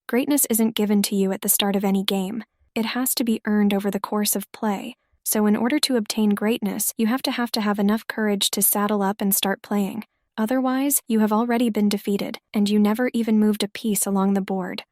Greatness isn't given to you at the start of any game. It has to be earned over the course of play. So in order to obtain greatness, you have to have enough courage to saddle up and start playing. Otherwise, you have already been defeated, and you never even moved a piece along the board.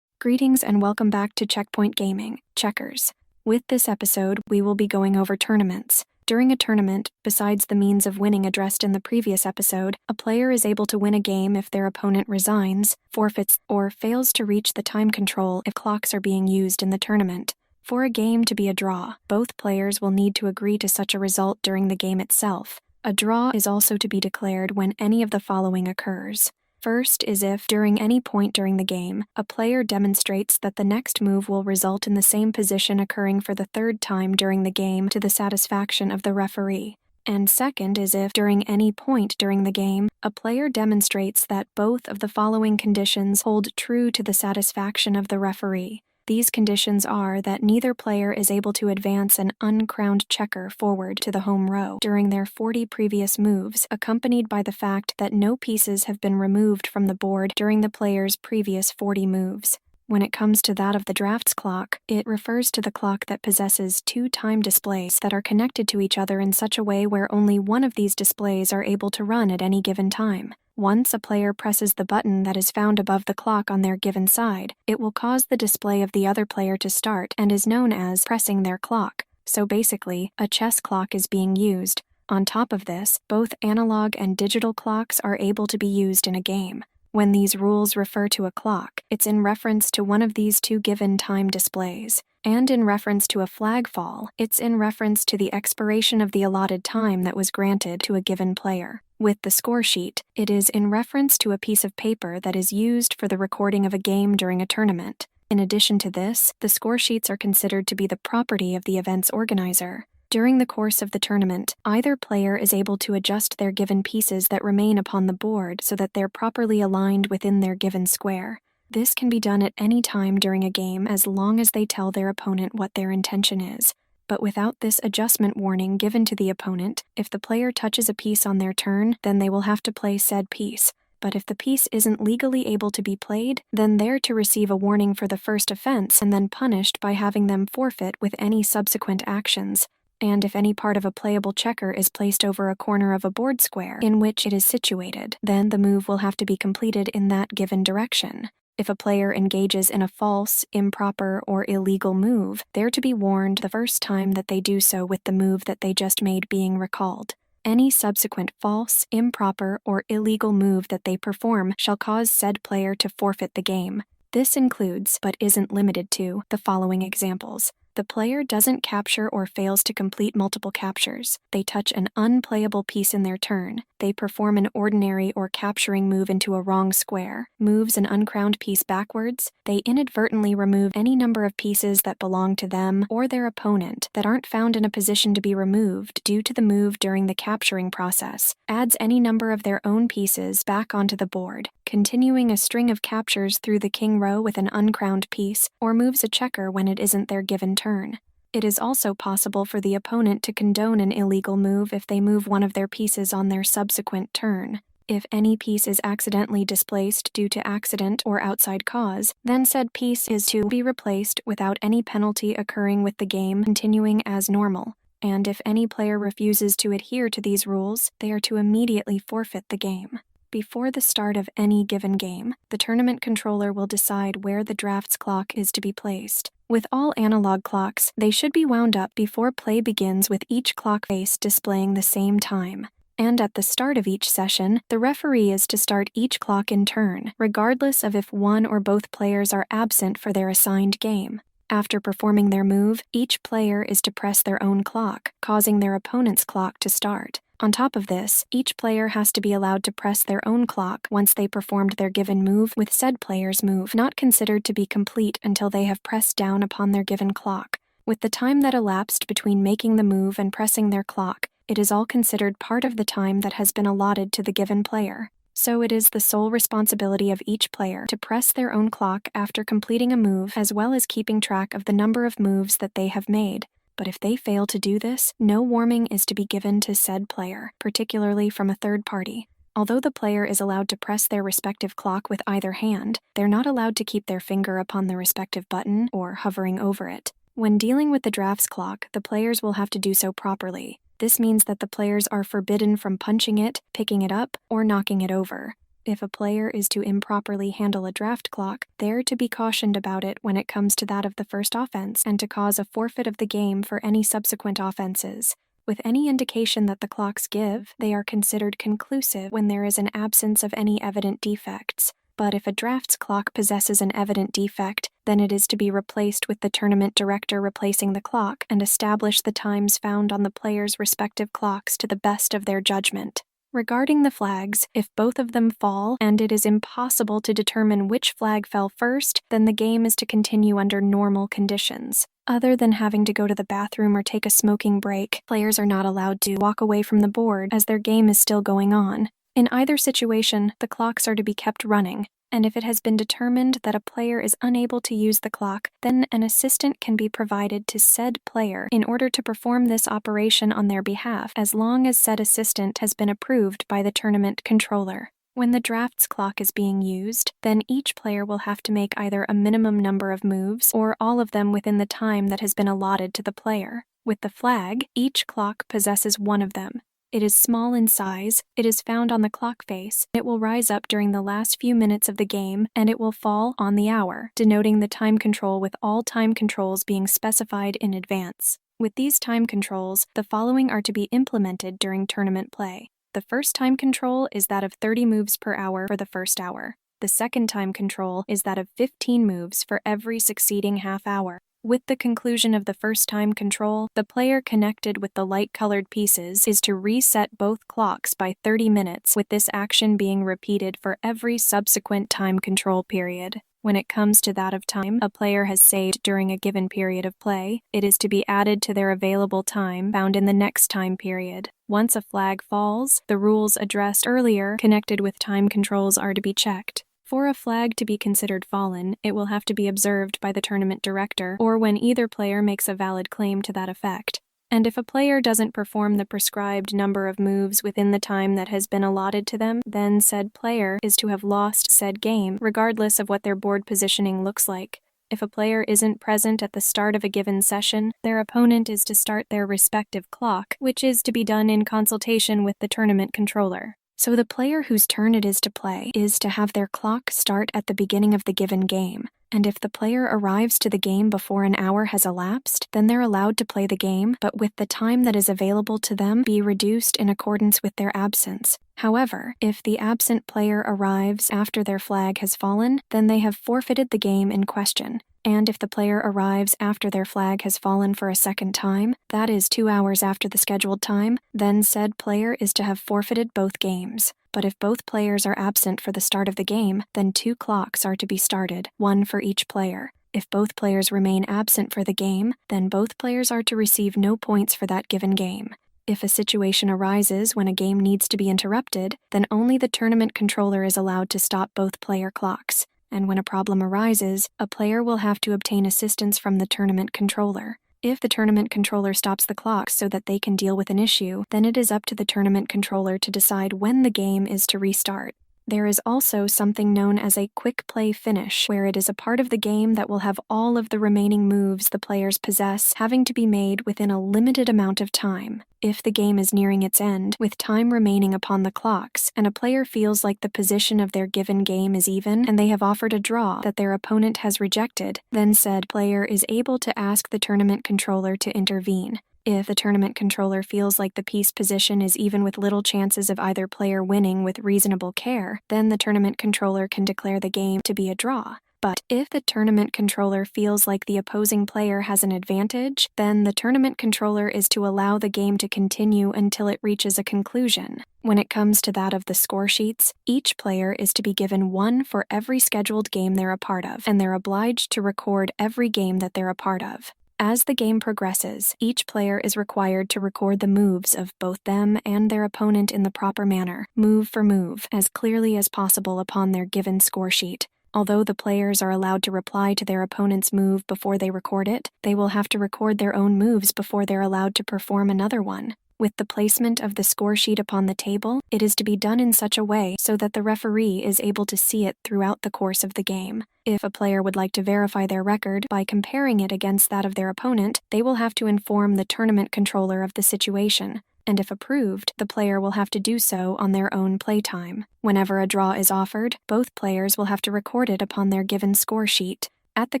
Greetings and welcome back to Checkpoint Gaming, Checkers. With this episode, we will be going over tournaments. During a tournament, besides the means of winning addressed in the previous episode, a player is able to win a game if their opponent resigns, forfeits, or fails to reach the time control if clocks are being used in the tournament. For a game to be a draw, both players will need to agree to such a result during the game itself. A draw is also to be declared when any of the following occurs. First is if, during any point during the game, a player demonstrates that the next move will result in the same position occurring for the third time during the game to the satisfaction of the referee. And second is if, during any point during the game, a player demonstrates that both of the following conditions hold true to the satisfaction of the referee. These conditions are that neither player is able to advance an uncrowned checker forward to the home row during their 40 previous moves, accompanied by the fact that no pieces have been removed from the board during the player's previous 40 moves. When it comes to that of the drafts clock, it refers to the clock that possesses two time displays that are connected to each other in such a way where only one of these displays are able to run at any given time. Once a player presses the button that is found above the clock on their given side, it will cause the display of the other player to start and is known as pressing their clock. So basically, a chess clock is being used. On top of this, both analog and digital clocks are able to be used in a game. When these rules refer to a clock, it's in reference to one of these two given time displays. And in reference to a flag fall, it's in reference to the expiration of the allotted time that was granted to a given player. With the score sheet, it is in reference to a piece of paper that is used for the recording of a game during a tournament. In addition to this, the score sheets are considered to be the property of the event's organizer. During the course of the tournament, either player is able to adjust their given pieces that remain upon the board so that they're properly aligned within their given square. This can be done at any time during a game as long as they tell their opponent what their intention is. But without this adjustment warning given to the opponent, if the player touches a piece on their turn, then they will have to play said piece. But if the piece isn't legally able to be played, then they're to receive a warning for the first offense and then punished by having them forfeit with any subsequent actions. And if any part of a playable checker is placed over a corner of a board square in which it is situated, then the move will have to be completed in that given direction. If a player engages in a false, improper, or illegal move, they're to be warned the first time that they do so with the move that they just made being recalled. Any subsequent false, improper, or illegal move that they perform shall cause said player to forfeit the game. This includes, but isn't limited to, the following examples. The player doesn't capture or fails to complete multiple captures. They touch an unplayable piece in their turn. They perform an ordinary or capturing move into a wrong square, moves an uncrowned piece backwards. They inadvertently remove any number of pieces that belong to them or their opponent that aren't found in a position to be removed due to the move during the capturing process. Adds any number of their own pieces back onto the board, continuing a string of captures through the king row with an uncrowned piece, or moves a checker when it isn't their given turn. It is also possible for the opponent to condone an illegal move if they move one of their pieces on their subsequent turn. If any piece is accidentally displaced due to accident or outside cause, then said piece is to be replaced without any penalty occurring with the game continuing as normal. And if any player refuses to adhere to these rules, they are to immediately forfeit the game. Before the start of any given game, the tournament controller will decide where the drafts clock is to be placed. With all analog clocks, they should be wound up before play begins with each clock face displaying the same time. And at the start of each session, the referee is to start each clock in turn, regardless of if one or both players are absent for their assigned game. After performing their move, each player is to press their own clock, causing their opponent's clock to start. On top of this, each player has to be allowed to press their own clock once they performed their given move, with said player's move not considered to be complete until they have pressed down upon their given clock. With the time that elapsed between making the move and pressing their clock, it is all considered part of the time that has been allotted to the given player. So it is the sole responsibility of each player to press their own clock after completing a move, as well as keeping track of the number of moves that they have made. But if they fail to do this, no warning is to be given to said player, particularly from a third party. Although the player is allowed to press their respective clock with either hand, they're not allowed to keep their finger upon the respective button or hovering over it. When dealing with the drafts clock, the players will have to do so properly. This means that the players are forbidden from punching it, picking it up, or knocking it over. If a player is to improperly handle a draft clock, they're to be cautioned about it when it comes to that of the first offense and to cause a forfeit of the game for any subsequent offenses. With any indication that the clocks give, they are considered conclusive when there is an absence of any evident defects. But if a drafts clock possesses an evident defect, then it is to be replaced with the tournament director replacing the clock and establish the times found on the players' respective clocks to the best of their judgment. Regarding the flags, if both of them fall and it is impossible to determine which flag fell first, then the game is to continue under normal conditions. Other than having to go to the bathroom or take a smoking break, players are not allowed to walk away from the board as their game is still going on. In either situation, the clocks are to be kept running, and if it has been determined that a player is unable to use the clock, then an assistant can be provided to said player in order to perform this operation on their behalf as long as said assistant has been approved by the tournament controller. When the drafts clock is being used, then each player will have to make either a minimum number of moves or all of them within the time that has been allotted to the player. With the flag, each clock possesses one of them. It is small in size, it is found on the clock face, it will rise up during the last few minutes of the game, and it will fall on the hour, denoting the time control with all time controls being specified in advance. With these time controls, the following are to be implemented during tournament play. The first time control is that of 30 moves per hour for the first hour. The second time control is that of 15 moves for every succeeding half hour. With the conclusion of the first time control, the player connected with the light-colored pieces is to reset both clocks by 30 minutes, with this action being repeated for every subsequent time control period. When it comes to that of time a player has saved during a given period of play, it is to be added to their available time found in the next time period. Once a flag falls, the rules addressed earlier connected with time controls are to be checked. For a flag to be considered fallen, it will have to be observed by the tournament director or when either player makes a valid claim to that effect. And if a player doesn't perform the prescribed number of moves within the time that has been allotted to them, then said player is to have lost said game, regardless of what their board positioning looks like. If a player isn't present at the start of a given session, their opponent is to start their respective clock, which is to be done in consultation with the tournament controller. So the player whose turn it is to play is to have their clock start at the beginning of the given game, and if the player arrives to the game before an hour has elapsed, then they're allowed to play the game, but with the time that is available to them be reduced in accordance with their absence. However, if the absent player arrives after their flag has fallen, then they have forfeited the game in question. And if the player arrives after their flag has fallen for a second time, that is 2 hours after the scheduled time, then said player is to have forfeited both games. But if both players are absent for the start of the game, then 2 clocks are to be started, one for each player. If both players remain absent for the game, then both players are to receive no points for that given game. If a situation arises when a game needs to be interrupted, then only the tournament controller is allowed to stop both player clocks. And when a problem arises, a player will have to obtain assistance from the tournament controller. If the tournament controller stops the clock so that they can deal with an issue, then it is up to the tournament controller to decide when the game is to restart. There is also something known as a quick play finish, where it is a part of the game that will have all of the remaining moves the players possess having to be made within a limited amount of time. If the game is nearing its end, with time remaining upon the clocks, and a player feels like the position of their given game is even and they have offered a draw that their opponent has rejected, then said player is able to ask the tournament controller to intervene. If the tournament controller feels like the piece position is even with little chances of either player winning with reasonable care, then the tournament controller can declare the game to be a draw. But if the tournament controller feels like the opposing player has an advantage, then the tournament controller is to allow the game to continue until it reaches a conclusion. When it comes to that of the score sheets, each player is to be given one for every scheduled game they're a part of, and they're obliged to record every game that they're a part of. As the game progresses, each player is required to record the moves of both them and their opponent in the proper manner, move for move, as clearly as possible upon their given score sheet. Although the players are allowed to reply to their opponent's move before they record it, they will have to record their own moves before they're allowed to perform another one. With the placement of the score sheet upon the table, it is to be done in such a way so that the referee is able to see it throughout the course of the game. If a player would like to verify their record by comparing it against that of their opponent, they will have to inform the tournament controller of the situation, and if approved, the player will have to do so on their own playtime. Whenever a draw is offered, both players will have to record it upon their given score sheet. At the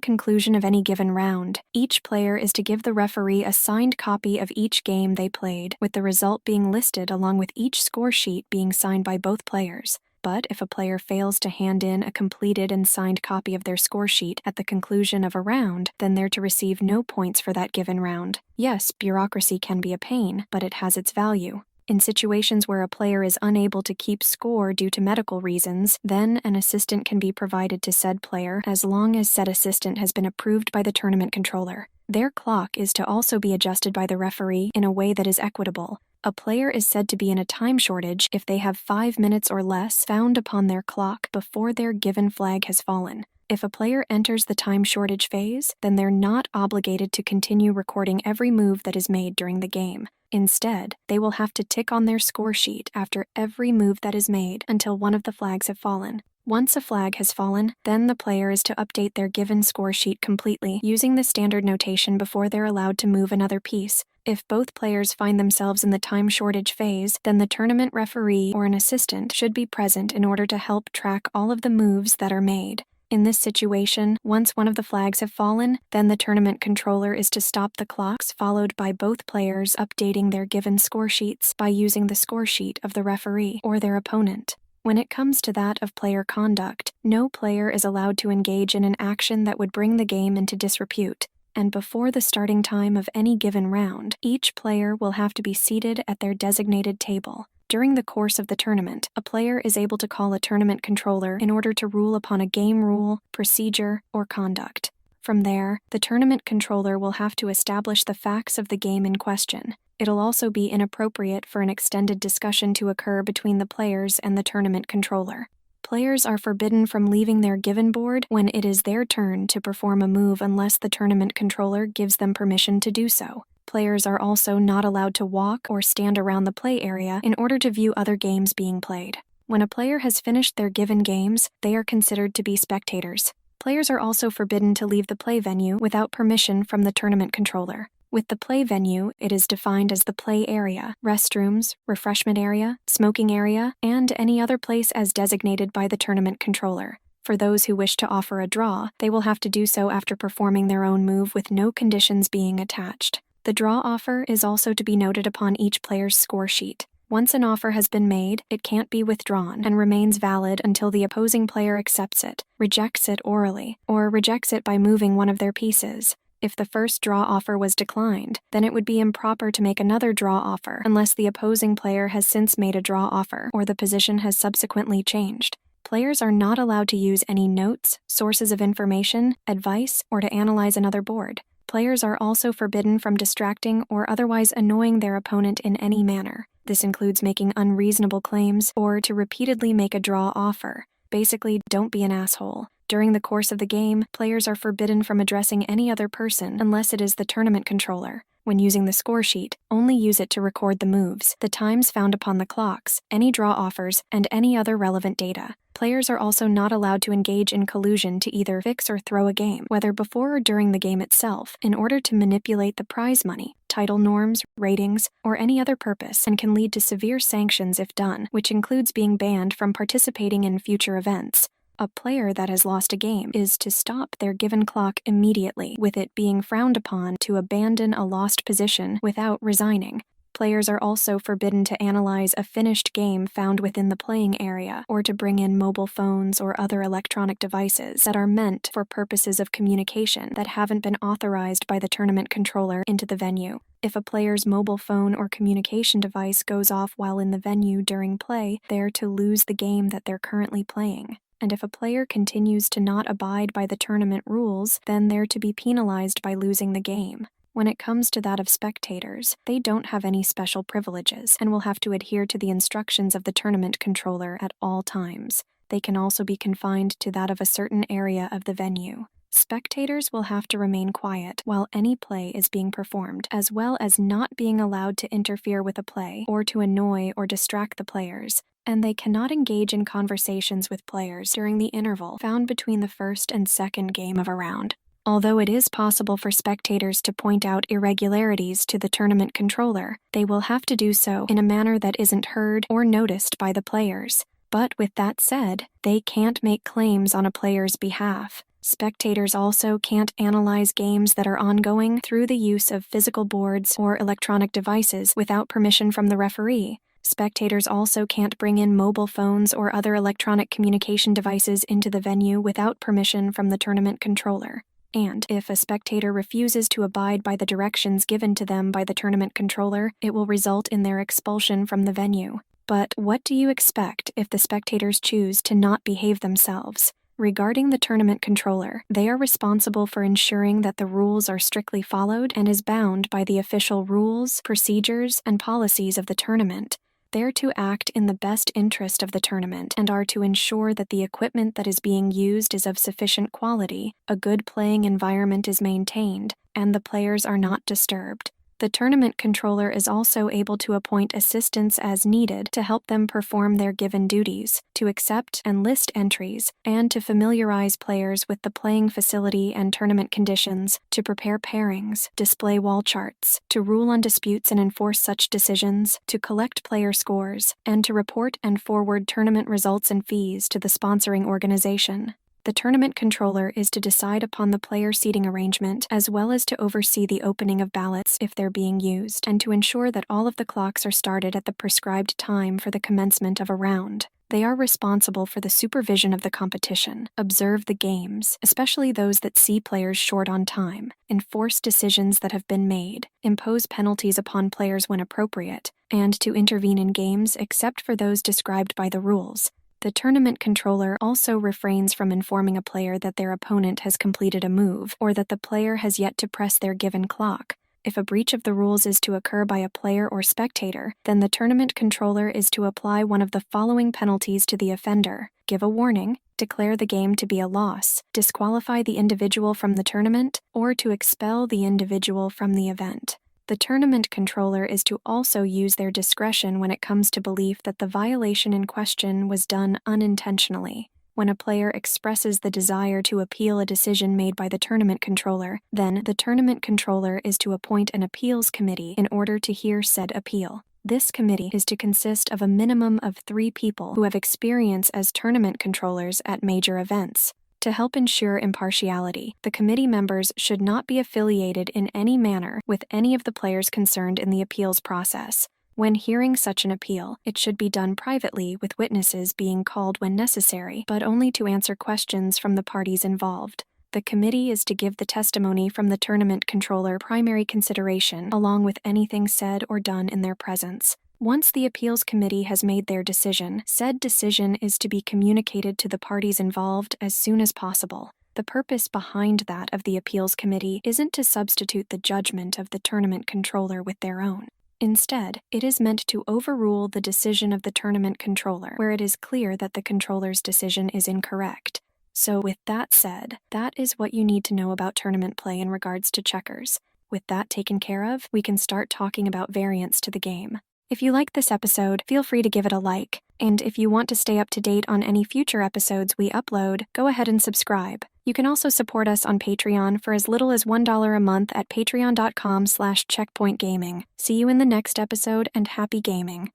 conclusion of any given round, each player is to give the referee a signed copy of each game they played, with the result being listed along with each score sheet being signed by both players. But if a player fails to hand in a completed and signed copy of their score sheet at the conclusion of a round, then they're to receive no points for that given round. Yes, bureaucracy can be a pain, but it has its value. In situations where a player is unable to keep score due to medical reasons, then an assistant can be provided to said player as long as said assistant has been approved by the tournament controller. Their clock is to also be adjusted by the referee in a way that is equitable. A player is said to be in a time shortage if they have 5 minutes or less found upon their clock before their given flag has fallen. If a player enters the time shortage phase, then they're not obligated to continue recording every move that is made during the game. Instead, they will have to tick on their score sheet after every move that is made until one of the flags have fallen. Once a flag has fallen, then the player is to update their given score sheet completely using the standard notation before they're allowed to move another piece. If both players find themselves in the time shortage phase, then the tournament referee or an assistant should be present in order to help track all of the moves that are made. In this situation, once one of the flags have fallen, then the tournament controller is to stop the clocks, followed by both players updating their given score sheets by using the score sheet of the referee or their opponent. When it comes to that of player conduct, no player is allowed to engage in an action that would bring the game into disrepute, and before the starting time of any given round, each player will have to be seated at their designated table. During the course of the tournament, a player is able to call a tournament controller in order to rule upon a game rule, procedure, or conduct. From there, the tournament controller will have to establish the facts of the game in question. It'll also be inappropriate for an extended discussion to occur between the players and the tournament controller. Players are forbidden from leaving their given board when it is their turn to perform a move unless the tournament controller gives them permission to do so. Players are also not allowed to walk or stand around the play area in order to view other games being played. When a player has finished their given games, they are considered to be spectators. Players are also forbidden to leave the play venue without permission from the tournament controller. With the play venue, it is defined as the play area, restrooms, refreshment area, smoking area, and any other place as designated by the tournament controller. For those who wish to offer a draw, they will have to do so after performing their own move with no conditions being attached. The draw offer is also to be noted upon each player's score sheet. Once an offer has been made, it can't be withdrawn and remains valid until the opposing player accepts it, rejects it orally, or rejects it by moving one of their pieces. If the first draw offer was declined, then it would be improper to make another draw offer unless the opposing player has since made a draw offer or the position has subsequently changed. Players are not allowed to use any notes, sources of information, advice, or to analyze another board. Players are also forbidden from distracting or otherwise annoying their opponent in any manner. This includes making unreasonable claims or to repeatedly make a draw offer. Basically, don't be an asshole. During the course of the game, players are forbidden from addressing any other person unless it is the tournament controller. When using the score sheet, only use it to record the moves, the times found upon the clocks, any draw offers, and any other relevant data. Players are also not allowed to engage in collusion to either fix or throw a game, whether before or during the game itself, in order to manipulate the prize money, title norms, ratings, or any other purpose, and can lead to severe sanctions if done, which includes being banned from participating in future events. A player that has lost a game is to stop their given clock immediately, with it being frowned upon to abandon a lost position without resigning. Players are also forbidden to analyze a finished game found within the playing area, or to bring in mobile phones or other electronic devices that are meant for purposes of communication that haven't been authorized by the tournament controller into the venue. If a player's mobile phone or communication device goes off while in the venue during play, they're to lose the game that they're currently playing. And if a player continues to not abide by the tournament rules, then they're to be penalized by losing the game. When it comes to that of spectators, they don't have any special privileges and will have to adhere to the instructions of the tournament controller at all times. They can also be confined to that of a certain area of the venue. Spectators will have to remain quiet while any play is being performed, as well as not being allowed to interfere with a play or to annoy or distract the players, and they cannot engage in conversations with players during the interval found between the first and second game of a round. Although it is possible for spectators to point out irregularities to the tournament controller, they will have to do so in a manner that isn't heard or noticed by the players. But with that said, they can't make claims on a player's behalf. Spectators also can't analyze games that are ongoing through the use of physical boards or electronic devices without permission from the referee. Spectators also can't bring in mobile phones or other electronic communication devices into the venue without permission from the tournament controller. And if a spectator refuses to abide by the directions given to them by the tournament controller, it will result in their expulsion from the venue. But what do you expect if the spectators choose to not behave themselves? Regarding the tournament controller, they are responsible for ensuring that the rules are strictly followed and is bound by the official rules, procedures, and policies of the tournament. They're to act in the best interest of the tournament and are to ensure that the equipment that is being used is of sufficient quality, a good playing environment is maintained, and the players are not disturbed. The tournament controller is also able to appoint assistants as needed to help them perform their given duties, to accept and list entries, and to familiarize players with the playing facility and tournament conditions, to prepare pairings, display wall charts, to rule on disputes and enforce such decisions, to collect player scores, and to report and forward tournament results and fees to the sponsoring organization. The tournament controller is to decide upon the player seating arrangement, as well as to oversee the opening of ballots if they're being used, and to ensure that all of the clocks are started at the prescribed time for the commencement of a round. They are responsible for the supervision of the competition, observe the games, especially those that see players short on time, enforce decisions that have been made, impose penalties upon players when appropriate, and to intervene in games except for those described by the rules. The tournament controller also refrains from informing a player that their opponent has completed a move or that the player has yet to press their given clock. If a breach of the rules is to occur by a player or spectator, then the tournament controller is to apply one of the following penalties to the offender: give a warning, declare the game to be a loss, disqualify the individual from the tournament, or to expel the individual from the event. The tournament controller is to also use their discretion when it comes to belief that the violation in question was done unintentionally. When a player expresses the desire to appeal a decision made by the tournament controller, then the tournament controller is to appoint an appeals committee in order to hear said appeal. This committee is to consist of a minimum of 3 people who have experience as tournament controllers at major events. To help ensure impartiality, the committee members should not be affiliated in any manner with any of the players concerned in the appeals process. When hearing such an appeal, it should be done privately with witnesses being called when necessary, but only to answer questions from the parties involved. The committee is to give the testimony from the tournament controller primary consideration, along with anything said or done in their presence. Once the appeals committee has made their decision, said decision is to be communicated to the parties involved as soon as possible. The purpose behind that of the appeals committee isn't to substitute the judgment of the tournament controller with their own. Instead, it is meant to overrule the decision of the tournament controller where it is clear that the controller's decision is incorrect. So with that said, that is what you need to know about tournament play in regards to checkers. With that taken care of, we can start talking about variants to the game. If you liked this episode, feel free to give it a like. And if you want to stay up to date on any future episodes we upload, go ahead and subscribe. You can also support us on Patreon for as little as $1 a month at patreon.com/checkpointgaming. See you in the next episode, and happy gaming.